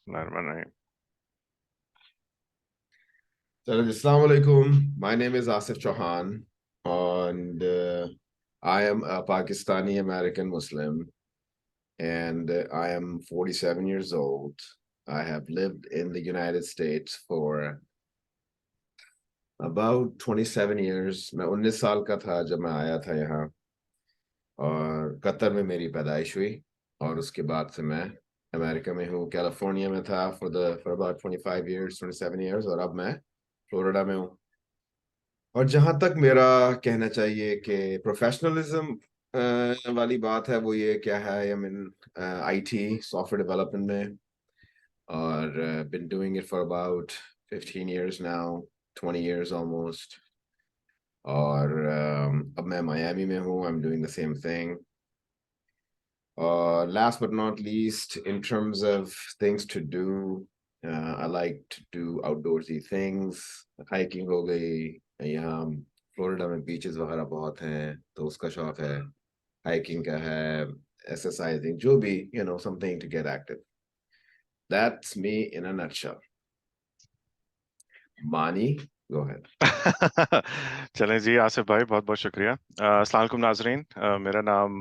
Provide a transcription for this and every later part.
Bismillahirrahmanirrahim. Assalamu alaikum. My name is Asif Chauhan, and I am a Pakistani American Muslim, and I am 47 years old. I have lived in the United States for about 27 years. मैं 19 साल का था जब मैं आया था यहाँ और कतर में मेरी पैदाइश हुई और उसके बाद से मैं अमेरिका में हूँ कैलिफोर्निया में था for about 25 years 27 years और अब मैं फ्लोरिडा में हूँ और जहां तक मेरा कहना चाहिए कि प्रोफेशनलिज्म वाली बात है वो ये क्या है I am in IT software development में और been doing it for about 15 years now 20 years almost और अब मैं मायामी में हूँ I'm doing the same thing last but not least in terms of things to do I like to do outdoorsy things hiking हो गई यहाँ Florida में beaches वगैरह बहुत हैं तो उसका शौक है hiking का है exercising जो भी something to get active that's me in a nutshell Mani go ahead चलें जी आसिफ भाई, बहुत बहुत शुक्रिया। अस्सलाम वालेकुम नाजरीन। मेरा नाम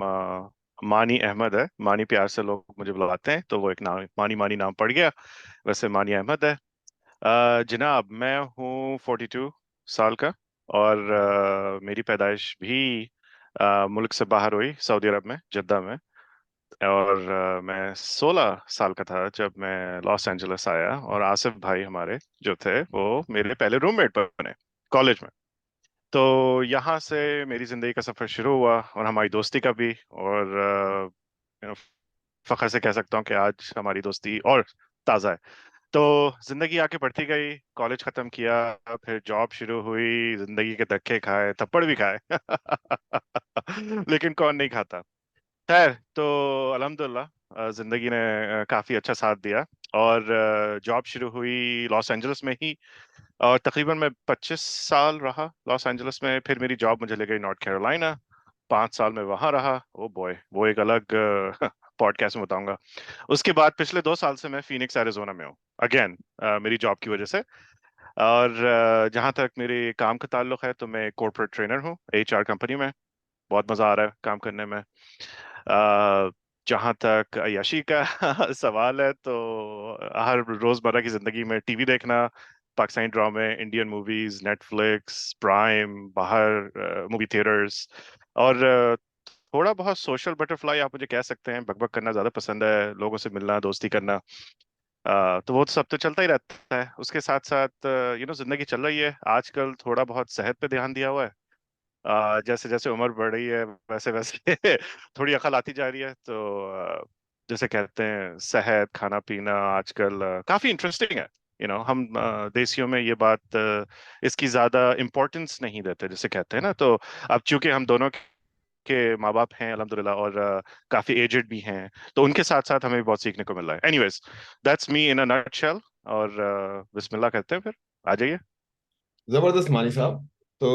मानी अहमद है। मानी प्यार से लोग मुझे बुलाते हैं, तो वो एक नाम मानी मानी नाम पड़ गया। वैसे मानी अहमद है। जनाब, मैं हूँ 42 साल का, और मेरी पैदाइश भी मुल्क से बाहर हुई, सऊदी अरब में, जद्दा में। और मैं 16 साल का था जब मैं लॉस एंजलिस आया, और आसिफ भाई हमारे जो थे वो मेरे पहले रूममेट बने कॉलेज में। तो यहाँ से मेरी जिंदगी का सफर शुरू हुआ, और हमारी दोस्ती का भी। और फखर से कह सकता हूँ कि आज हमारी दोस्ती और ताज़ा है। तो जिंदगी आगे बढ़ती गई, कॉलेज खत्म किया, फिर जॉब शुरू हुई, जिंदगी के धक्के खाए, थप्पड़ भी खाए। लेकिन कौन नहीं खाता। खैर, तो अल्हम्दुलिल्लाह जिंदगी ने काफी अच्छा साथ दिया। और जॉब शुरू हुई लॉस एंजलिस में ही, और तकरीबन मैं 25 साल रहा लॉस एंजलिस में। फिर मेरी जॉब मुझे ले गई नॉर्थ कैरोलिना, 5 साल में वहां रहा। ओ बॉय, वो एक अलग पॉडकास्ट में बताऊंगा। उसके बाद पिछले 2 साल से मैं फीनिक्स एरिजोना में हूँ, अगेन मेरी जॉब की वजह से। और जहां तक मेरे काम का ताल्लुक है, तो मैं कॉर्पोरेट ट्रेनर हूँ एचआर कंपनी में। बहुत मजा आ रहा है काम करने में। जहां तक अय्याशी का सवाल है, तो हर रोजमर्रा की जिंदगी में टीवी देखना, पाकिस्तानी ड्रामे, इंडियन मूवीज, नेटफ्लिक्स, प्राइम, बाहर मूवी थिएटर्स, और थोड़ा बहुत सोशल बटरफ्लाई आप मुझे कह सकते हैं। बकबक करना ज्यादा पसंद है, लोगों से मिलना, दोस्ती करना। तो वो तो सब तो चलता ही रहता है। उसके साथ साथ जिंदगी चल रही है। आजकल थोड़ा बहुत सेहत पे ध्यान दिया हुआ है। जैसे जैसे उम्र बढ़ रही है, वैसे वैसे थोड़ी अकल आती जा रही है। तो जैसे कहते हैं, सेहत, खाना पीना आजकल काफी इंटरेस्टिंग है। हम देसियों में ये बात, इसकी ज्यादा इम्पोर्टेंस नहीं देते, जैसे कहते हैं ना। तो अब चूंकि हम दोनों के माँ बाप हैं अल्हम्दुलिल्लाह, और काफी एजेड भी हैं, तो उनके साथ साथ हमें भी बहुत सीखने को मिल रहा है। Anyways, that's me in a nutshell. और बिस्मिल्लाह करते हैं फिर। आ जाइए। जबरदस्त मानी साहब तो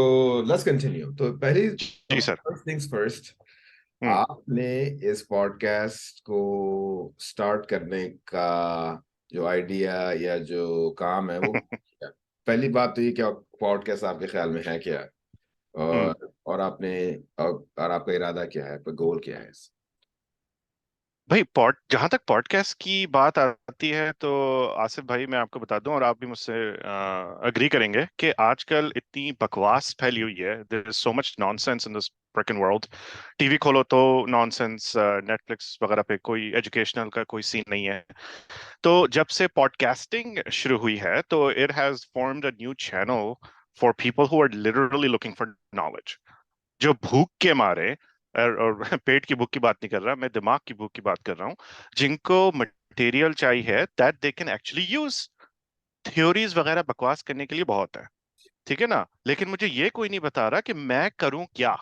लेट्स कंटिन्यू तो पहली जी सर। फर्स्ट थिंग्स फर्स्ट हम्म। आपने इस पॉडकास्ट को स्टार्ट करने का जो आइडिया या जो काम है वो क्या? पहली बात तो ये क्या पॉडकास्ट आपके ख्याल में है क्या हम्म। और आपने और आपका इरादा क्या है आपका गोल क्या है भाई, जहां तक पॉडकास्ट की बात आती है, तो आसिफ भाई, मैं आपको बता दूं, और आप भी मुझसे अग्री करेंगे कि आजकल इतनी बकवास फैली हुई है। There is so much nonsense in this freaking world. TV खोलो तो नॉनसेंस, नेटफ्लिक्स वगैरह पे कोई एजुकेशनल का कोई सीन नहीं है। तो जब से पॉडकास्टिंग शुरू हुई है, तो it has formed a new channel for people who are literally looking for knowledge, जो भूख के मारे, और पेट की भूख की बात नहीं कर रहा मैं, दिमाग की भूख की बात कर रहा हूँ, जिनको मटेरियल चाहिए that they can actually use. Theories वगैरह बकवास करने के लिए बहुत है, ठीक है ना, लेकिन मुझे ये कोई नहीं बता रहा कि मैं करूं क्या।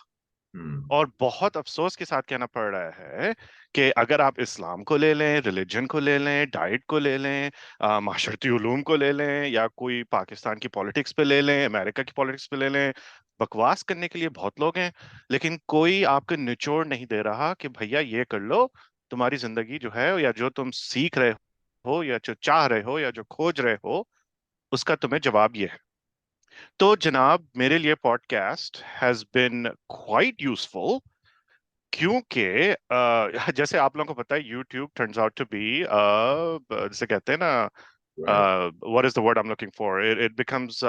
हम्म और बहुत अफसोस के साथ कहना पड़ रहा है कि अगर आप इस्लाम को ले लें, रिलीजन को ले लें, डाइट को ले लें, माशरती उलूम को ले लें, या कोई पाकिस्तान की पॉलिटिक्स पे ले लें, अमेरिका की पॉलिटिक्स पे ले लें, बकवास करने के लिए बहुत लोग हैं, लेकिन कोई आपको निचोड़ नहीं दे रहा कि भैया ये कर लो, तुम्हारी जिंदगी जो है, या जो तुम सीख रहे हो या जो चाह रहे हो या जो खोज रहे हो, उसका तुम्हें जवाब ये है। तो जनाब, मेरे लिए podcast has been quite useful, क्योंकि जैसे आप लोगों को पता है, YouTube turns out to be, जैसे कहते हैं ना, right? What is the word I am looking for, it becomes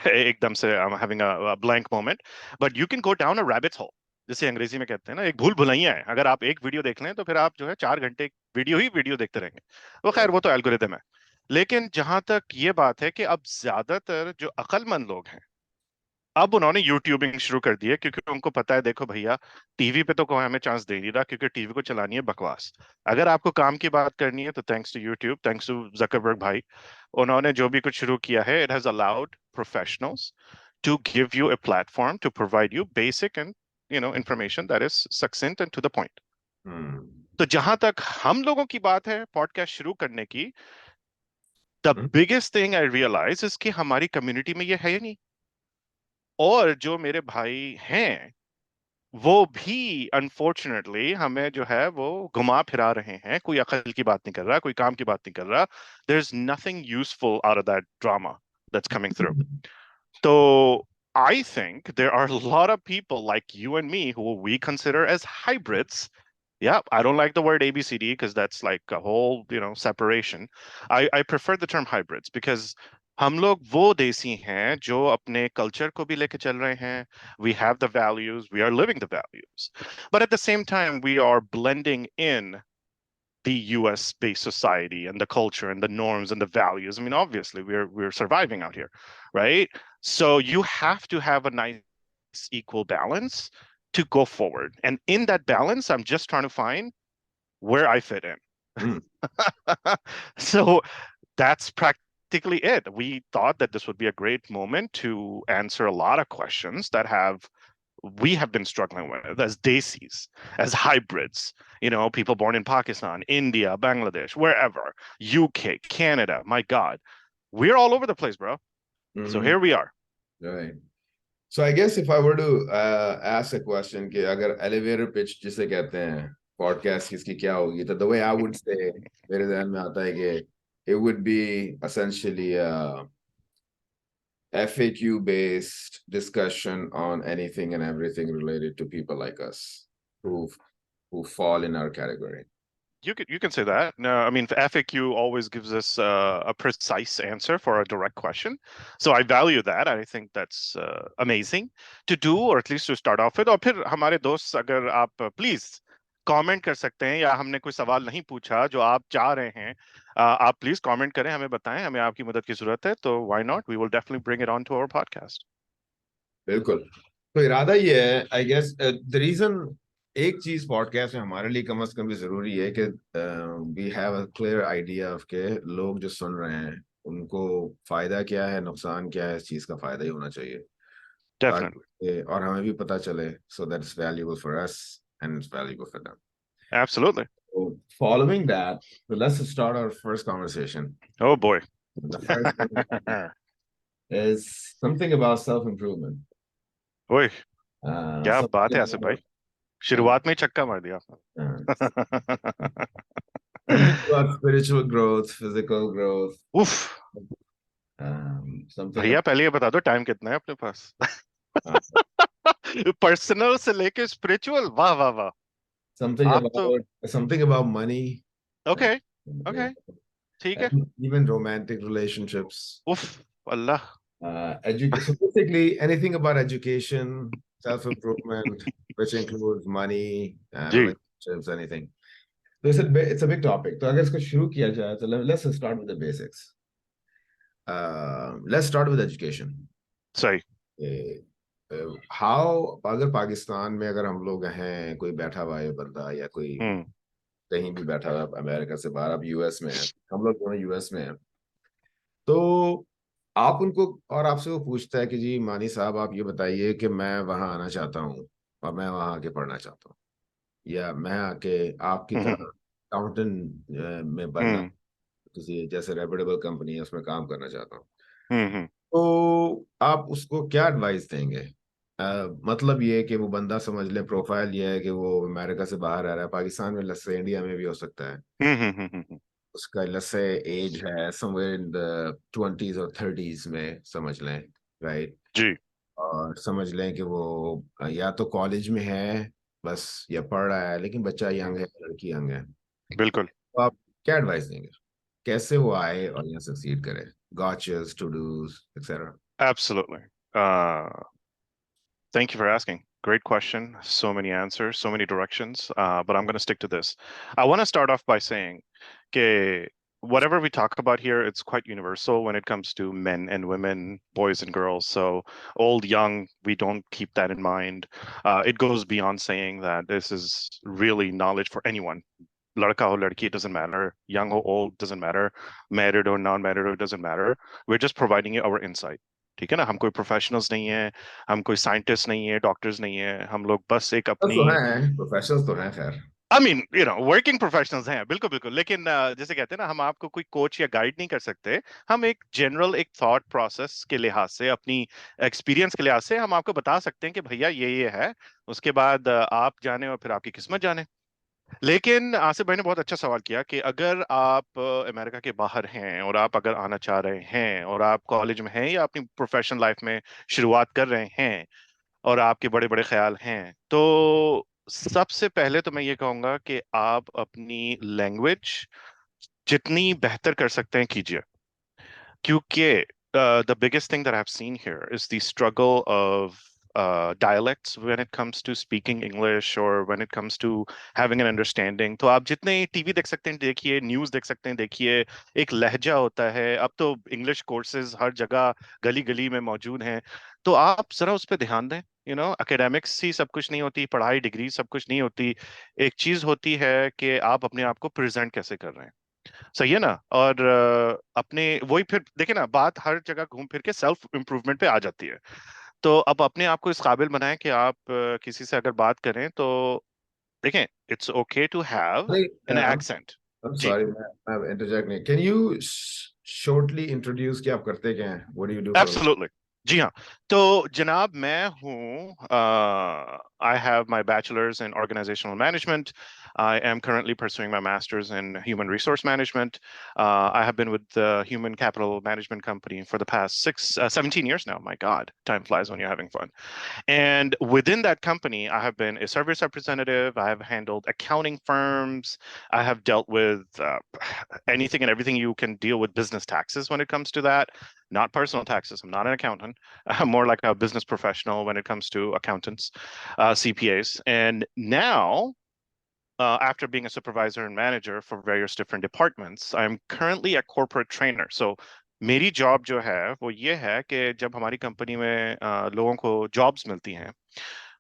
एकदम से I am having a blank moment, but you can go down a rabbit hole, जिसे अंग्रेजी में कहते हैं ना, एक भूल भुलैया है। अगर आप एक वीडियो देख लें तो फिर आप जो है 4 घंटे वीडियो ही वीडियो देखते रहेंगे। वो खैर, Right. वो तो एल्गोरिदम है। लेकिन जहां तक ये बात है कि अब ज्यादातर जो अक्लमंद लोग हैं, अब उन्होंने यूट्यूबिंग शुरू कर दी है, क्योंकि उनको पता है, देखो भैया, टीवी पे तो कोई हमें चांस दे नहीं रहा, क्योंकि टीवी को चलानी है बकवास। अगर आपको काम की बात करनी है तो thanks to YouTube, thanks to Zuckerberg भाई, उन्होंने जो भी कुछ शुरू किया है, it has allowed professionals to give you a platform to provide you basic and information that is succinct and to the point. Hmm. तो जहां तक हम लोगों की बात है पॉडकास्ट शुरू करने की, the Hmm. Biggest thing I realise is कि हमारी कम्युनिटी में ये है ही नहीं। और जो मेरे भाई हैं, वो भी अनफॉर्चुनेटली हमें जो है वो घुमा फिरा रहे हैं। कोई अकल की बात नहीं कर रहा, कोई काम की बात नहीं कर रहा। There is nothing useful out of that drama that's coming through. So I think there are a lot of people like you and me who we consider as hybrids. Yeah, I don't like the word ABCD because that's like a whole, separation. I prefer the term hybrids because हम लोग वो देसी हैं जो अपने culture को भी लेके चल रहे हैं. We have the values, we are living the values. But at the same time, we are blending in the US based society and the culture and the norms and the values. I mean, obviously, we're surviving out here, right? So you have to have a nice equal balance to go forward. And in that balance, I'm just trying to find where I fit in. Hmm. So that's practically it. We thought that this would be a great moment to answer a lot of questions that we have been struggling with as desis, as hybrids, people born in Pakistan, India, Bangladesh, wherever, UK, Canada. My God, we're all over the place, bro. So Hmm. here we are. Right. So I guess if I were to ask a question कि अगर elevator pitch जिसे कहते हैं podcast किसकी क्या होगी, तो the way I would say, मेरे ध्यान में आता है कि it would be essentially a FAQ based discussion on anything and everything related to people like us who fall in our category. You can say that. No, I mean, FAQ always gives us a precise answer for a direct question, so I value that. I think that's amazing to do, or at least to start off with. और फिर हमारे दोस्त, अगर आप please comment कर सकते हैं, या हमने कोई सवाल नहीं पूछा जो आप चाह रहे हैं, आप प्लीज कमेंट करें, हमें बताएं, हमें आपकी मदद की जरूरत है, तो why not, we will definitely bring it on to our podcast. बिल्कुल। तो इरादा ये है, आई गेस द रीजन, एक चीज पॉडकास्ट में हमारे लिए कम से कम भी जरूरी है कि we have a clear idea of के लोग जो सुन रहे हैं उनको फायदा क्या है, नुकसान क्या है, इस चीज का फायदा ही होना चाहिए, डेफिनेटली। ताकि और हमें भी पता चले, so that is valuable for us and it's valuable for them. Absolutely. So following that, so let's start our first conversation. Oh boy. The first conversation is something about self-improvement. ओए, क्या बात Something है आसिफ भाई, about uh, शुरुआत में ही छक्का मार दिया uh, आपने। something about spiritual growth, physical growth, उफ। something भैया about पहले ये बता दो, टाइम कितना है अपने पास? uh, पर्सनल से लेके स्पिरिचुअल, वाह वाह वाह। something आप तो about something about money, uh, okay, yeah, okay, ठीक है। and even romantic relationships. उफ, अल्लाह। So basically anything about education, self-improvement, which includes money, ji, relationships, anything. So it's a big topic. So अगर इसको शुरू किया जाए, so let's start with the basics. Let's start with education. सही। How अगर पाकिस्तान में अगर हम लोग हैं, कोई बैठा हुआ है बंदा या कोई हम्म। कहीं भी बैठा हुआ, अमेरिका से बाहर, अब यूएस में है, हम लोग दोनों यूएस में हैं, तो आप उनको, और आपसे वो पूछता है कि जी मानी साहब आप ये बताइए कि मैं वहां आना चाहता हूँ और मैं वहां आके पढ़ना चाहता हूँ, या मैं आके आपकी तरह हम्म। अकाउंटेंट में बनना, हम्म। किसी जैसे रेपुटेबल कंपनी है उसमें काम करना चाहता हूँ, हम्म। तो आप उसको क्या एडवाइस देंगे? मतलब ये है कि वो बंदा समझ ले, प्रोफाइल ये है कि वो अमेरिका से बाहर आ रहा है, पाकिस्तान में लस्से इंडिया में भी हो सकता है, उसका लस्से एज है समवेयर इन द 20s और 30s में समझ लें, राइट। जी और समझ लें कि वो या तो कॉलेज में है बस, या पढ़ रहा है, लेकिन बच्चा यंग है, लड़की यंग है, बिल्कुल तो आप क्या एडवाइस देंगे, कैसे वो आए और यहाँ सक्सीड करे, gotchas, to dos etcetera? absolutely thank you for asking. Great question. So many answers, so many directions. But I'm going to stick to this. I want to start off by saying, okay, whatever we talk about here, it's quite universal when it comes to men and women, boys and girls. So old, young, we don't keep that in mind. It goes beyond saying that this is really knowledge for anyone. Ladka ho ladki, it doesn't matter. Young or old, doesn't matter. Married or non-married, it doesn't matter. We're just providing you our insight. ठीक है ना, हम कोई professionals नहीं है, हम कोई scientist नहीं है, डॉक्टर्स नहीं है, हम लोग बस एक अपनी तो हैं, प्रोफेशनल्स तो हैं खैर। आई मीन वर्किंग प्रोफेशनल्स हैं, बिल्कुल बिल्कुल, लेकिन जैसे कहते हैं ना, हम आपको कोई कोच या गाइड नहीं कर सकते। हम एक जनरल एक थॉट प्रोसेस के लिहाज से, अपनी एक्सपीरियंस के लिहाज से हम आपको बता सकते हैं कि भैया ये है। उसके बाद आप जाने और फिर आपकी किस्मत जाने। लेकिन आसिफ भाई ने बहुत अच्छा सवाल किया कि अगर आप अमेरिका के बाहर हैं और आप अगर आना चाह रहे हैं और आप कॉलेज में हैं या अपनी प्रोफेशनल लाइफ में शुरुआत कर रहे हैं और आपके बड़े बड़े ख्याल हैं, तो सबसे पहले तो मैं ये कहूंगा कि आप अपनी लैंग्वेज जितनी बेहतर कर सकते हैं कीजिए। क्योंकि the biggest thing that I've seen here is the struggle of dialects when it comes to speaking English or when it comes to having an understanding. तो आप जितने टीवी देख सकते हैं देखिए, न्यूज़ देख सकते हैं देखिए, एक लहजा होता है। अब तो इंग्लिश कोर्सेज हर जगह गली गली में मौजूद हैं। तो आप जरा उस पर ध्यान दें। एकेडमिक्स ही सब कुछ नहीं होती, पढ़ाई डिग्री सब कुछ नहीं होती। एक चीज होती है कि आप अपने आप को प्रेजेंट कैसे कर रहे हैं। सही है ना। और अपने वही फिर देखिए ना, बात हर जगह घूम फिर के सेल्फ इम्प्रूवमेंट पे आ जाती है। तो अब अपने आप को इस काबिल बनाएं कि आप किसी से अगर बात करें तो देखें, इट्स ओके टू हैव नहीं, एन एक्सेंट। I'm जी sorry, मैं इंटरजेक्ट नहीं, कैन यू शॉर्टली इंट्रोड्यूस कि आप करते क्या हैं, what do you do for? Absolutely. जी हाँ। तो जनाब, मैं हूँ, I have my bachelors in organisational management. I am currently pursuing my master's in human resource management. I have been with the human capital management company for the past 17 years now. My God, time flies when you're having fun. And within that company, I have been a service representative. I have handled accounting firms. I have dealt with anything and everything you can deal with business taxes when it comes to that. Not personal taxes. I'm not an accountant. I'm more like a business professional when it comes to accountants, CPAs. And now, after being a supervisor and manager for various different departments, I'm currently a corporate trainer. So मेरी job जो है वो ये है कि जब हमारी company में लोगों को जॉब्स मिलती हैं,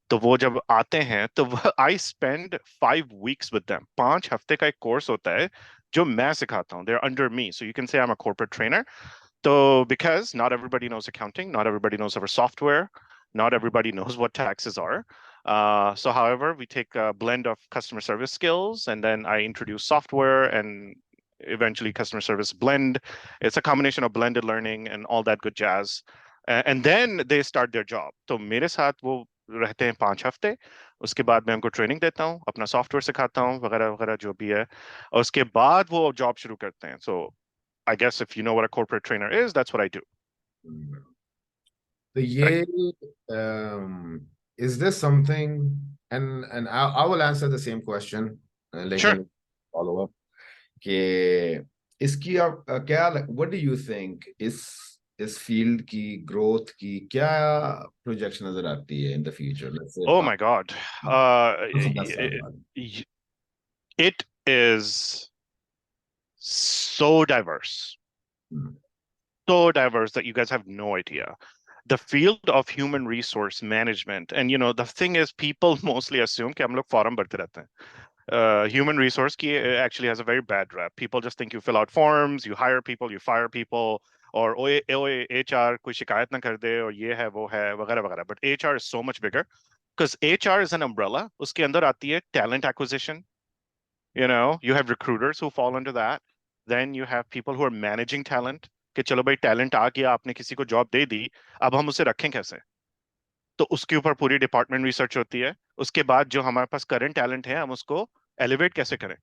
तो वो जब आते हैं तो I spend 5 weeks with them. 5 हफ्ते का एक कोर्स होता है जो मैं सिखाता हूँ। they're under me, so you can say I'm a corporate trainer. So, because not everybody knows accounting, not everybody knows our software, not everybody knows what taxes are. So, however, we take a blend of customer service skills and then I introduce software and eventually customer service blend. It's a combination of blended learning and all that good jazz. And then they start their job. तो मेरे साथ वो रहते हैं 5 हफ्ते। उसके बाद मैं उनको ट्रेनिंग देता हूँ, अपना सॉफ्टवेयर सिखाता हूँ, वगैरह वगैरह जो भी है। और उसके बाद वो जॉब शुरू करते हैं। So I guess if you know what a corporate trainer is, that's what I do. तो Correct? ये is this something, and I will answer the same question, Sure. लेकिन फॉलो अप कि इसकी आप क्या, व्हाट डू यू थिंक, इस field की growth की क्या प्रोजेक्शन नजर आती है in the future, let's say Oh my 5 God. से 10 साल बाद? It is so diverse, hmm, so diverse that you guys have no idea. The field of human resource management, and the thing is, people mostly assume कि हम लोग form भरते रहते हैं। Human resource की actually has a very bad rap. People just think you fill out forms, you hire people, you fire people, और ओए HR कोई शिकायत ना कर दे और ये है वो है वगैरह वगैरह। But HR is so much bigger because HR is an umbrella. उसके अंदर आती है talent acquisition. You have recruiters who fall under that. Then you have people who are managing talent. कि चलो भाई, टैलेंट आ गया, आपने किसी को जॉब दे दी, अब हम उसे रखें कैसे। तो उसके ऊपर पूरी डिपार्टमेंट रिसर्च होती है। उसके बाद जो हमारे पास करंट टैलेंट है हम उसको एलिवेट कैसे करें।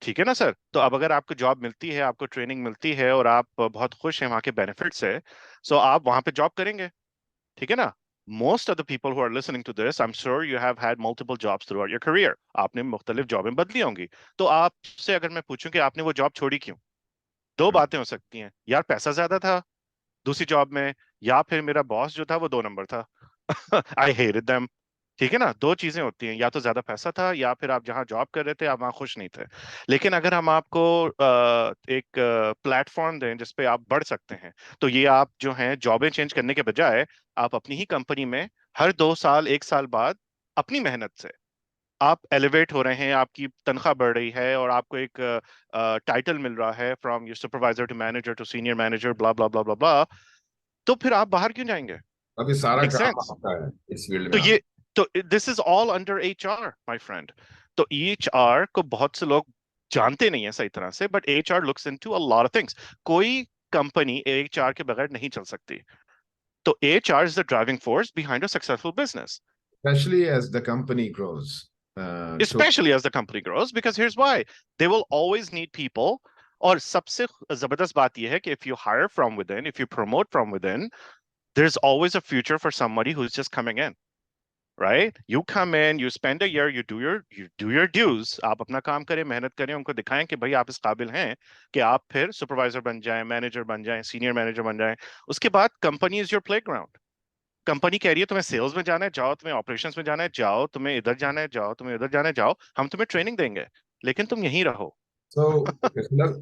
ठीक है ना सर। तो अब अगर आपको जॉब मिलती है, आपको ट्रेनिंग मिलती है और आप बहुत खुश हैं वहां के बेनिफिट से, सो आप वहां पे जॉब करेंगे। ठीक है ना। Most of the people who are listening to this, I am sure you have had multiple jobs throughout your career. आपने मुख्तलिफ जॉबें बदली होंगी। तो आपसे अगर मैं पूछूं कि आपने वो जॉब छोड़ी क्यों, दो बातें हो सकती हैं। यार पैसा ज्यादा था दूसरी जॉब में, या फिर मेरा बॉस जो था वो दो नंबर था। I hated them. ठीक है ना। दो चीजें होती हैं, या तो ज्यादा पैसा था या फिर आप जहां जॉब कर रहे थे आप वहां खुश नहीं थे। लेकिन अगर हम आपको एक प्लेटफॉर्म दें जिसपे आप बढ़ सकते हैं, तो ये आप जो हैं जॉबें चेंज करने के बजाय आप अपनी ही कंपनी में हर 2 साल 1 साल बाद अपनी मेहनत से आप एलिवेट हो रहे हैं, आपकी तनख्वाह बढ़ रही है और आपको एक टाइटल मिल रहा है from your supervisor to manager to senior manager, blah blah blah blah blah, तो फिर आप बाहर क्यों जाएंगे। अभी सारा मेक काम सेंस। आपका है इस फील्ड में तो आप। ये तो this is all under HR my friend. तो एचआर को बहुत से लोग जानते नहीं है सही तरह से, but HR looks into a lot of things. कोई कंपनी एचआर के बगैर नहीं चल सकती। तो HR is the driving force behind a successful business, Especially as the company grows. So especially as the company grows, because here's why: they will always need people. और सबसे जबरदस्त बात यह है कि if you hire from within, if you promote from within, there's always a future for somebody who's just coming in. Right? You come in, you spend a year, you do your dues. आप अपना काम करें, मेहनत करें, उनको दिखाएं कि भाई आप इस काबिल हैं कि आप फिर सुपरवाइजर बन जाएं, मैनेजर बन जाएं, सीनियर मैनेजर बन जाएं। उसके बाद company is your playground. Company कह रही है तुम्हें सेल्स में जाना है जाओ, तुम्हें ऑपरेशंस में जाना है जाओ, तुम्हें इधर जाना है जाओ, तुम्हें उधर जाना है जाओ, हम तुम्हें ट्रेनिंग देंगे, लेकिन तुम यहीं रहो।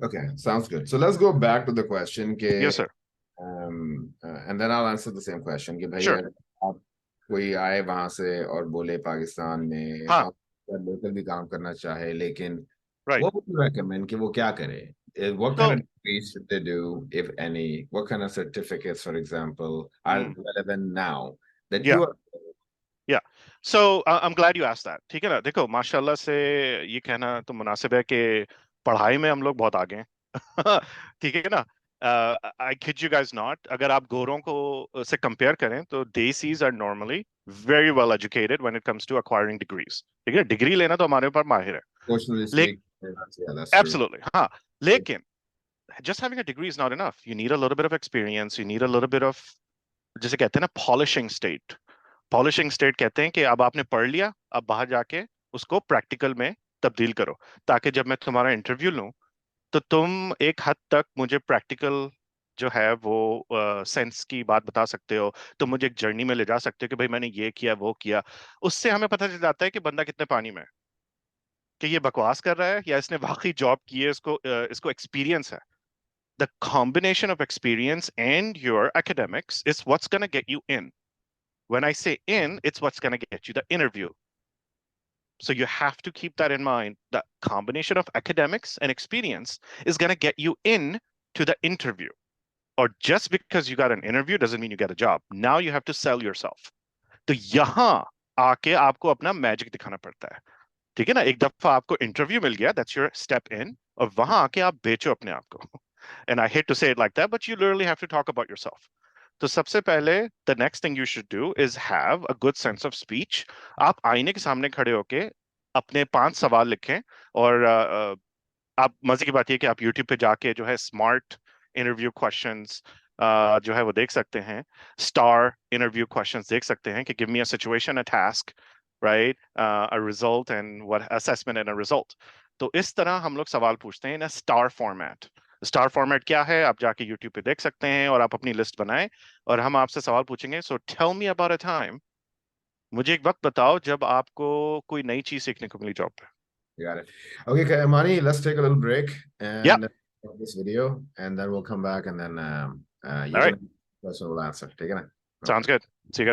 okay, sounds good. So let's go back to the question yes कि sir. and then I'll answer the same question कि भाई श्योर। अगर आप कोई आए वहां से और बोले पाकिस्तान में हाँ। और लोकल भी काम करना चाहे, लेकिन right. what would you recommend कि वो क्या करे? What तो kind of degrees should they do, if any? What kind of certificates, for example, are relevant now that या you are? Yeah so I am glad you asked that. ठीक है ना। देखो माशाल्लाह से ये कहना तो मुनासिब है कि पढ़ाई में हम लोग बहुत आगे हैं। ठीक है ना। I kid you guys not, अगर आप गोरों को से कंपेयर करें तो desis are normally very well educated when it comes to acquiring degrees. ठीक है, डिग्री लेना तो हमारे ऊपर माहिर है। Fortunately लेकिन speaking, yeah, that's true. Absolutely हाँ। लेकिन just having a degree is not enough. You need a little bit of experience, you need a little bit of, जिसे कहते हैं ना, पॉलिशिंग स्टेट। पॉलिशिंग स्टेट कहते हैं कि अब आपने पढ़ लिया, अब बाहर जाके उसको प्रैक्टिकल में तब्दील करो, ताकि जब मैं तुम्हारा इंटरव्यू लूं तो तुम एक हद तक मुझे प्रैक्टिकल जो है वो सेंस की बात बता सकते हो। तुम मुझे एक जर्नी में ले जा सकते हो कि भाई मैंने ये किया वो किया। उससे हमें पता चल जाता है कि बंदा कितने पानी में है, कि ये बकवास कर रहा है या इसने वाकई जॉब की है, इसको एक्सपीरियंस है। The combination of experience and your academics is what's going to get you in. When I say in, it's what's going to get you the interview. So you have to keep that in mind. The combination of academics and experience is going to get you in to the interview. Or just because you got an interview doesn't mean you get a job. Now you have to sell yourself. तो यहाँ आके आपको अपना magic दिखाना पड़ता है। ठीक है ना। एक दफा आपको इंटरव्यू मिल गया, दैट्स योर स्टेप इन, और वहां आके आप बेचो अपने आप को। And I hate to say it like that, but you literally have to talk about yourself. तो सबसे पहले the next thing you should do is have a good sense of speech. आप आईने के सामने खड़े होके अपने 5 सवाल लिखें। और आप मजे की बात यह कि आप यूट्यूब पे जाके जो है स्मार्ट इंटरव्यू क्वेश्चंस जो है वो देख सकते हैं। स्टार इंटरव्यू क्वेश्चंस देख सकते हैं कि give me a situation, a task, right, a result and what assessment and a result. तो इस तरह हम लोग सवाल पूछते हैं in a star format. Star format क्या है आप जाके यूट्यूब पे देख सकते हैं, और आप अपनी लिस्ट बनाएं और हम आपसे सवाल पूछेंगे। So tell me about a time, मुझे एक वक्त बताओ जब आपको कोई नई चीज सीखने को मिली जॉब पे। Got it. Okay, Mani, let's take a little break या and this video, and then we'll come back, and then you're alright, gonna question, we'll answer. Take it. Sounds good.